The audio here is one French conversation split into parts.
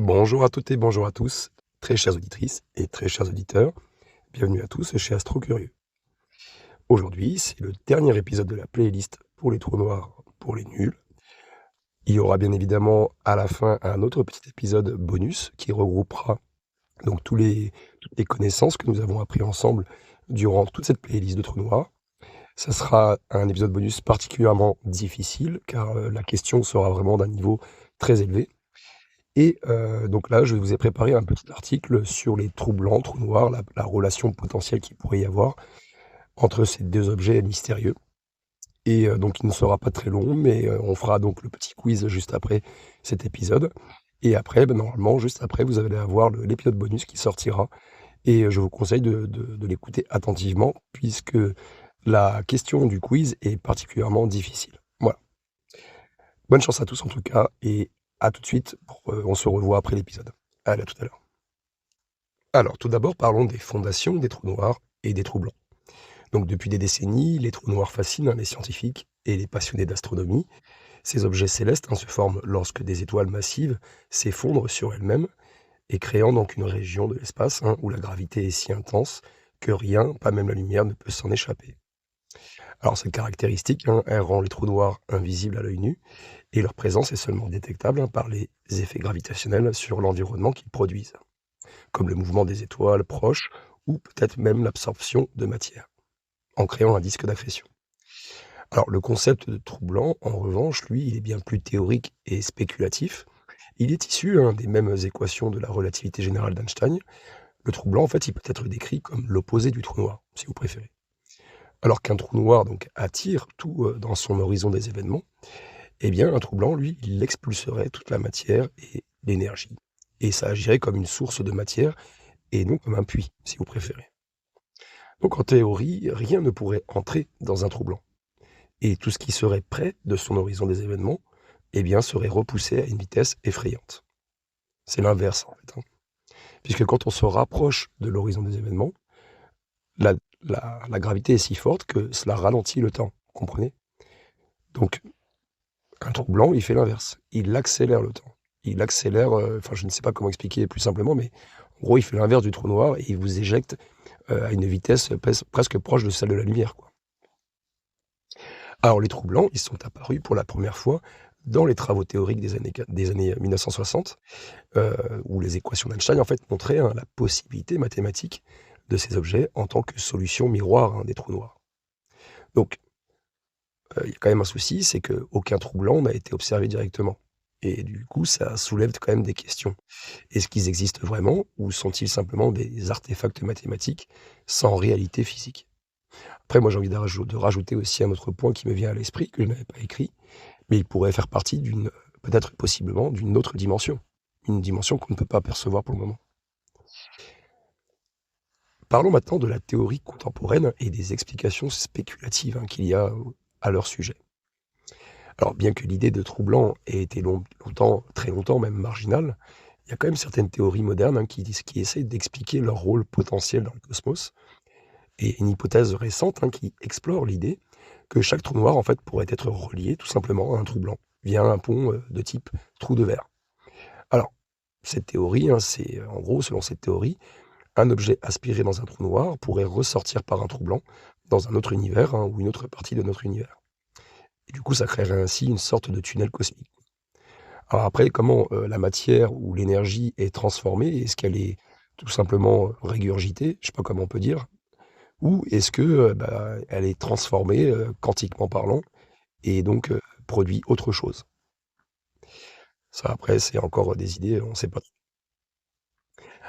Bonjour à toutes et bonjour à tous, très chères auditrices et très chers auditeurs. Bienvenue à tous chez Astro Curieux. Aujourd'hui, c'est le dernier épisode de la playlist pour les trous noirs pour les nuls. Il y aura bien évidemment à la fin un autre petit épisode bonus qui regroupera donc toutes les connaissances que nous avons appris ensemble durant toute cette playlist de trous noirs. Ça sera un épisode bonus particulièrement difficile car la question sera vraiment d'un niveau très élevé. Et donc là, je vous ai préparé un petit article sur les trous blancs, trous noirs, la relation potentielle qu'il pourrait y avoir entre ces 2 objets mystérieux. Et donc il ne sera pas très long, mais on fera donc le petit quiz juste après cet épisode. Et après, normalement, juste après, vous allez avoir l'épisode bonus qui sortira. Et je vous conseille de l'écouter attentivement, puisque la question du quiz est particulièrement difficile. Voilà. Bonne chance à tous en tout cas, et à tout de suite. On se revoit après l'épisode. Allez, à tout à l'heure. Alors, tout d'abord, parlons des fondations des trous noirs et des trous blancs. Donc, depuis des décennies, les trous noirs fascinent les scientifiques et les passionnés d'astronomie. Ces objets célestes se forment lorsque des étoiles massives s'effondrent sur elles-mêmes et créant donc une région de l'espace où la gravité est si intense que rien, pas même la lumière, ne peut s'en échapper. Alors, cette caractéristique, elle rend les trous noirs invisibles à l'œil nu et leur présence est seulement détectable par les effets gravitationnels sur l'environnement qu'ils produisent, comme le mouvement des étoiles proches ou peut-être même l'absorption de matière, en créant un disque d'accrétion. Alors le concept de trou blanc, en revanche, lui, il est bien plus théorique et spéculatif. Il est issu des mêmes équations de la relativité générale d'Einstein. Le trou blanc, en fait, il peut être décrit comme l'opposé du trou noir, si vous préférez. Alors qu'un trou noir donc attire tout dans son horizon des événements, eh bien un trou blanc, lui, il expulserait toute la matière et l'énergie. Et ça agirait comme une source de matière et non comme un puits, si vous préférez. Donc en théorie, rien ne pourrait entrer dans un trou blanc. Et tout ce qui serait près de son horizon des événements, eh bien, serait repoussé à une vitesse effrayante. C'est l'inverse, en fait. Puisque quand on se rapproche de l'horizon des événements, la, la gravité est si forte que cela ralentit le temps, vous comprenez? Donc, un trou blanc, il fait l'inverse. Il accélère le temps. Il accélère, enfin, je ne sais pas comment expliquer plus simplement, mais en gros, il fait l'inverse du trou noir et il vous éjecte à une vitesse presque proche de celle de la lumière, quoi. Alors les trous blancs, ils sont apparus pour la première fois dans les travaux théoriques des années 1960, où les équations d'Einstein, en fait, montraient, la possibilité mathématique de ces objets en tant que solution miroir, des trous noirs. Donc, il y a quand même un souci, c'est qu'aucun trou blanc n'a été observé directement et du coup, ça soulève quand même des questions. Est-ce qu'ils existent vraiment ou sont-ils simplement des artefacts mathématiques sans réalité physique? Après, moi, j'ai envie de rajouter aussi un autre point qui me vient à l'esprit, que je n'avais pas écrit, mais il pourrait faire partie peut-être possiblement d'une autre dimension. Une dimension qu'on ne peut pas percevoir pour le moment. Parlons maintenant de la théorie contemporaine et des explications spéculatives qu'il y a à leur sujet. Alors, bien que l'idée de trou blanc ait été longtemps, très longtemps même marginale, il y a quand même certaines théories modernes qui essayent d'expliquer leur rôle potentiel dans le cosmos, et une hypothèse récente qui explore l'idée que chaque trou noir en fait pourrait être relié tout simplement à un trou blanc via un pont de type trou de verre. Alors, cette théorie, c'est en gros, selon cette théorie, un objet aspiré dans un trou noir pourrait ressortir par un trou blanc dans un autre univers ou une autre partie de notre univers. Et du coup, ça créerait ainsi une sorte de tunnel cosmique. Alors après, comment la matière ou l'énergie est transformée? Est-ce qu'elle est tout simplement régurgitée? Je sais pas comment on peut dire. Ou est-ce que, elle est transformée, quantiquement parlant et donc produit autre chose? Ça après, c'est encore des idées, on ne sait pas.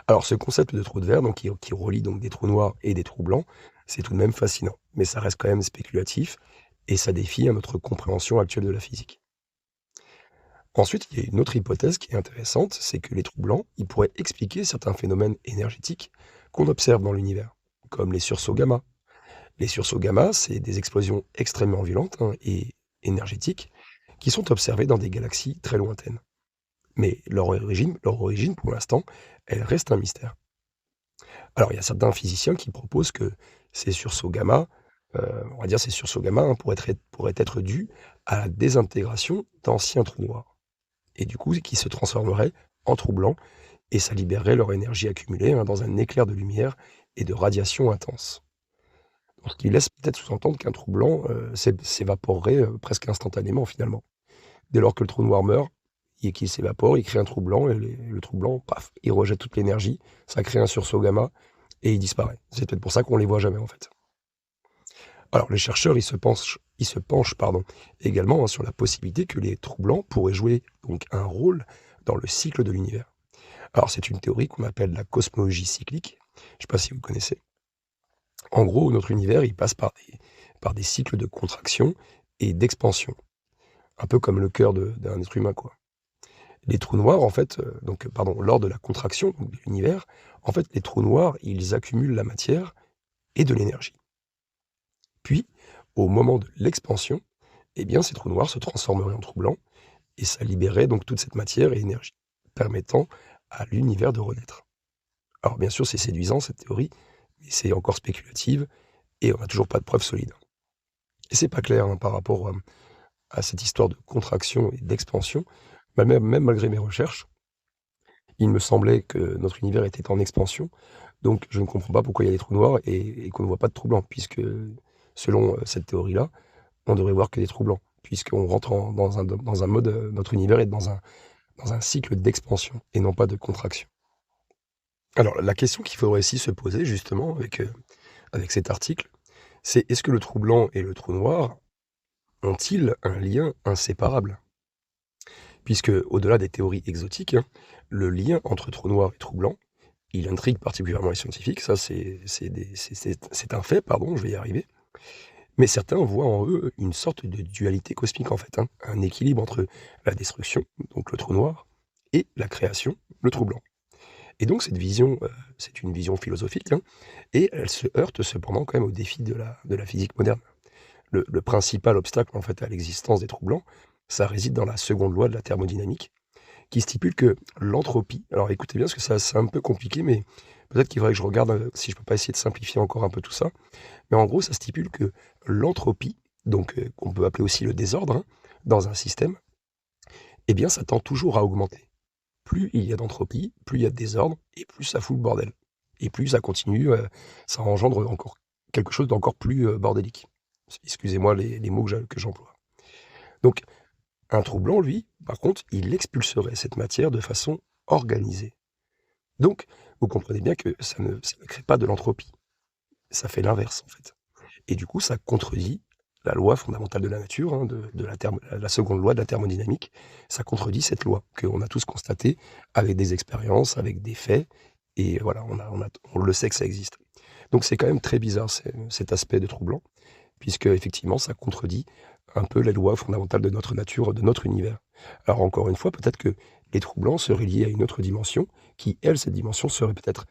Alors ce concept de trou de verre donc qui relie donc des trous noirs et des trous blancs, c'est tout de même fascinant, mais ça reste quand même spéculatif et ça défie notre compréhension actuelle de la physique. Ensuite, il y a une autre hypothèse qui est intéressante, c'est que les trous blancs, ils pourraient expliquer certains phénomènes énergétiques qu'on observe dans l'univers, comme les sursauts gamma. Les sursauts gamma, c'est des explosions extrêmement violentes et énergétiques qui sont observées dans des galaxies très lointaines. Mais leur origine, pour l'instant, elle reste un mystère. Alors, il y a certains physiciens qui proposent que ces sursauts gamma, on va dire ces sursauts gamma pourraient être dus à la désintégration d'anciens trous noirs et du coup qui se transformeraient en trou blanc et ça libérerait leur énergie accumulée, dans un éclair de lumière et de radiation intense. Donc ce qui laisse peut-être sous-entendre qu'un trou blanc, s'évaporerait, presque instantanément finalement. Dès lors que le trou noir meurt et qu'il s'évapore, il crée un trou blanc et le trou blanc, paf, il rejette toute l'énergie, ça crée un sursaut gamma et il disparaît. C'est peut-être pour ça qu'on les voit jamais en fait. Alors les chercheurs, ils se penchent pardon, également, sur la possibilité que les trous blancs pourraient jouer donc un rôle dans le cycle de l'univers. Alors c'est une théorie qu'on appelle la cosmologie cyclique, je ne sais pas si vous connaissez. En gros, notre univers, il passe par des cycles de contraction et d'expansion, un peu comme le cœur d'un être humain, quoi. Les trous noirs, en fait, lors de la contraction donc de l'univers, en fait, les trous noirs, ils accumulent la matière et de l'énergie. Puis, au moment de l'expansion, eh bien, ces trous noirs se transformeraient en trous blancs et ça libérerait donc toute cette matière et énergie, permettant à l'univers de renaître. Alors bien sûr, c'est séduisant cette théorie, mais c'est encore spéculative et on n'a toujours pas de preuves solides. Et c'est pas clair, par rapport, à cette histoire de contraction et d'expansion. Bah, même malgré mes recherches, il me semblait que notre univers était en expansion, donc je ne comprends pas pourquoi il y a des trous noirs et qu'on ne voit pas de trous blancs, puisque selon, cette théorie-là, on devrait voir que des trous blancs, puisqu'on rentre dans un mode, notre univers est dans un cycle d'expansion et non pas de contraction. Alors la question qu'il faudrait aussi se poser justement avec cet article, c'est: est-ce que le trou blanc et le trou noir ont-ils un lien inséparable? Puisque, au-delà des théories exotiques, le lien entre trou noir et trou blanc, il intrigue particulièrement les scientifiques, ça c'est un fait, pardon, je vais y arriver. Mais certains voient en eux une sorte de dualité cosmique en fait, un équilibre entre la destruction, donc le trou noir, et la création, le trou blanc. Et donc cette vision, c'est une vision philosophique, et elle se heurte cependant quand même aux défis de la physique moderne. Le principal obstacle en fait à l'existence des trous blancs, ça réside dans la seconde loi de la thermodynamique, qui stipule que l'entropie, alors écoutez bien parce que ça c'est un peu compliqué, mais peut-être qu'il faudrait que je regarde, si je peux pas essayer de simplifier encore un peu tout ça. Mais en gros, ça stipule que l'entropie, donc qu'on peut appeler aussi le désordre, dans un système, eh bien ça tend toujours à augmenter. Plus il y a d'entropie, plus il y a de désordre et plus ça fout le bordel. Et plus ça continue, ça engendre encore quelque chose d'encore plus, bordélique. Excusez-moi les mots que j'emploie. Donc un trou blanc, lui, par contre, il expulserait cette matière de façon organisée. Donc, vous comprenez bien que ça ne crée pas de l'entropie. Ça fait l'inverse, en fait. Et du coup, ça contredit la loi fondamentale de la nature, la seconde loi de la thermodynamique. Ça contredit cette loi qu'on a tous constatée avec des expériences, avec des faits, et voilà, on le sait que ça existe. Donc c'est quand même très bizarre cet aspect de trou blanc, puisque effectivement ça contredit un peu les lois fondamentales de notre nature, de notre univers. Alors encore une fois, peut-être que les trous blancs seraient liés à une autre dimension, qui elle, cette dimension serait peut-être,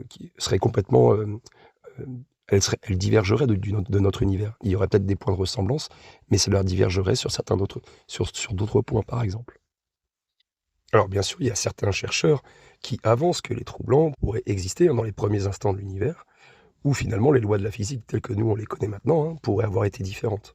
qui serait complètement, elle divergerait de notre univers. Il y aurait peut-être des points de ressemblance, mais cela divergerait sur d'autres points, par exemple. Alors bien sûr, il y a certains chercheurs qui avancent que les trous blancs pourraient exister, dans les premiers instants de l'univers, où finalement les lois de la physique telles que nous on les connaît maintenant, pourraient avoir été différentes.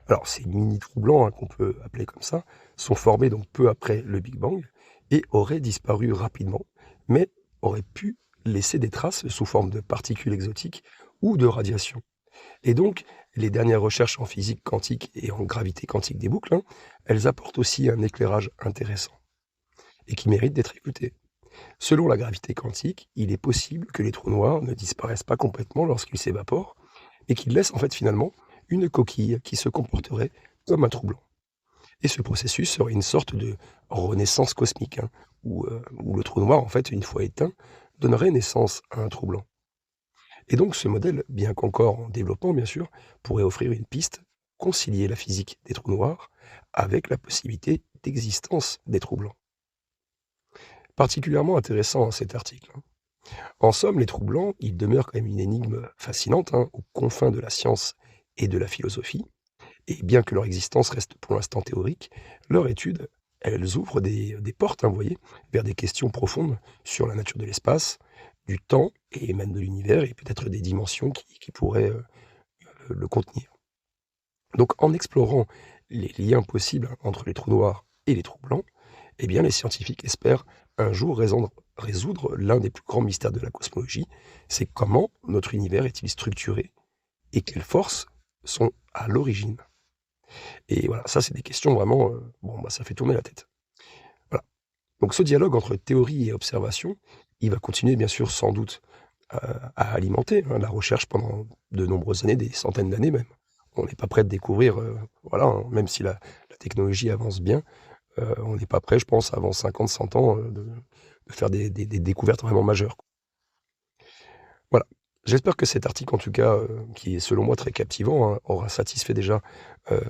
Alors ces mini-trous blancs, qu'on peut appeler comme ça, sont formés donc peu après le Big Bang et auraient disparu rapidement, mais auraient pu laisser des traces sous forme de particules exotiques ou de radiation. Et donc, les dernières recherches en physique quantique et en gravité quantique des boucles, elles apportent aussi un éclairage intéressant et qui mérite d'être écouté. Selon la gravité quantique, il est possible que les trous noirs ne disparaissent pas complètement lorsqu'ils s'évaporent, et qu'ils laissent en fait finalement une coquille qui se comporterait comme un trou blanc. Et ce processus serait une sorte de renaissance cosmique, où le trou noir, en fait, une fois éteint, donnerait naissance à un trou blanc. Et donc ce modèle, bien qu'encore en développement bien sûr, pourrait offrir une piste, concilier la physique des trous noirs avec la possibilité d'existence des trous blancs. Particulièrement intéressant, cet article. En somme, les trous blancs, ils demeurent quand même une énigme fascinante, aux confins de la science et de la philosophie, et bien que leur existence reste pour l'instant théorique, leur étude, elles ouvrent des portes, vous voyez, vers des questions profondes sur la nature de l'espace, du temps et même de l'univers, et peut-être des dimensions qui pourraient, le contenir. Donc en explorant les liens possibles entre les trous noirs et les trous blancs, eh bien les scientifiques espèrent un jour résoudre l'un des plus grands mystères de la cosmologie, c'est comment notre univers est-il structuré et quelles forces sont à l'origine. Et voilà, ça c'est des questions vraiment, bon, bah, ça fait tourner la tête. Voilà. Donc ce dialogue entre théorie et observation, il va continuer bien sûr sans doute à alimenter, hein, la recherche pendant de nombreuses années, des centaines d'années même. On n'est pas prêt de découvrir, voilà, hein, même si la technologie avance bien, on n'est pas prêt, je pense, avant 50-100 ans, de faire des découvertes vraiment majeures, quoi. Voilà. J'espère que cet article, en tout cas, qui est selon moi très captivant, hein, aura satisfait déjà, heu,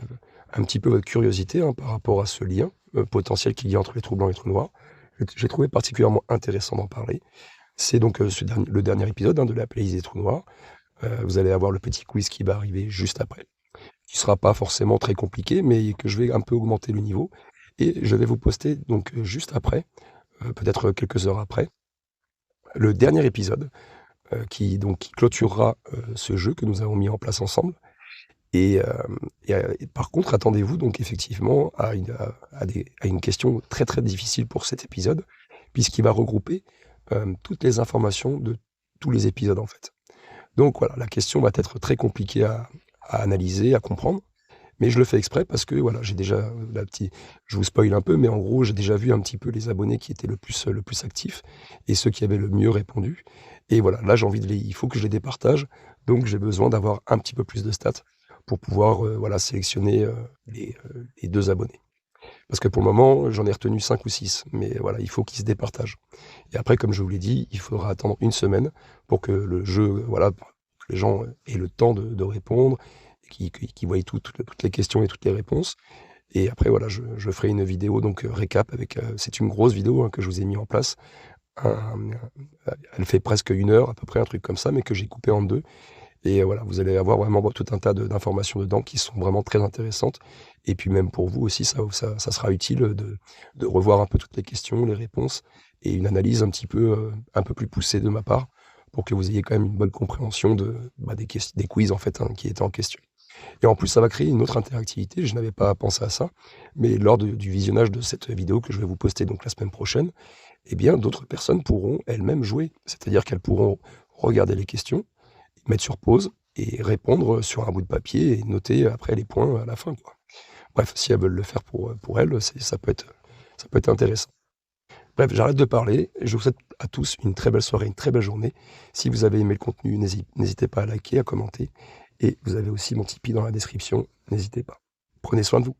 un petit peu votre curiosité, hein, par rapport à ce lien, potentiel qu'il y a entre les trous blancs et les trous noirs. J'ai trouvé particulièrement intéressant d'en parler. C'est donc, le dernier épisode, hein, de la playlist des trous noirs. Vous allez avoir le petit quiz qui va arriver juste après, qui sera pas forcément très compliqué, mais que je vais un peu augmenter le niveau et je vais vous poster donc, juste après, peut-être quelques heures après, le dernier épisode, qui clôturera, ce jeu que nous avons mis en place ensemble et par contre, attendez-vous donc effectivement à une question très, très difficile pour cet épisode, puisqu'il va regrouper, toutes les informations de tous les épisodes, en fait. Donc voilà, la question va être très compliquée à analyser, à comprendre, mais je le fais exprès parce que voilà, j'ai déjà, je vous spoil un peu, mais en gros, j'ai déjà vu un petit peu les abonnés qui étaient le plus actifs et ceux qui avaient le mieux répondu et voilà, là, j'ai envie il faut que je les départage, donc j'ai besoin d'avoir un petit peu plus de stats pour pouvoir, voilà, sélectionner, les 2 abonnés. Parce que pour le moment, j'en ai retenu 5 ou 6, mais voilà, il faut qu'ils se départagent. Et après, comme je vous l'ai dit, il faudra attendre une semaine pour que le jeu, voilà, pour que les gens aient le temps de répondre, et qu'ils voient toutes les questions et toutes les réponses. Et après, voilà, je ferai une vidéo donc récap avec, c'est une grosse vidéo, hein, que je vous ai mis en place. Un Elle fait presque 1 heure à peu près, un truc comme ça, mais que j'ai coupé en 2. Et voilà, vous allez avoir vraiment tout un tas d'informations dedans qui sont vraiment très intéressantes. Et puis même pour vous aussi, ça sera utile, de revoir un peu toutes les questions, les réponses et une analyse un peu plus poussée de ma part pour que vous ayez quand même une bonne compréhension des quiz en fait, hein, qui étaient en question. Et en plus, ça va créer une autre interactivité, je n'avais pas pensé à ça, mais lors du visionnage de cette vidéo que je vais vous poster donc la semaine prochaine, eh bien d'autres personnes pourront elles-mêmes jouer. C'est-à-dire qu'elles pourront regarder les questions, mettre sur pause et répondre sur un bout de papier et noter après les points à la fin, quoi. Bref, si elles veulent le faire pour elles, ça peut être intéressant. Bref, j'arrête de parler. Je vous souhaite à tous une très belle soirée, une très belle journée. Si vous avez aimé le contenu, n'hésitez pas à liker, à commenter et vous avez aussi mon Tipeee dans la description, n'hésitez pas. Prenez soin de vous.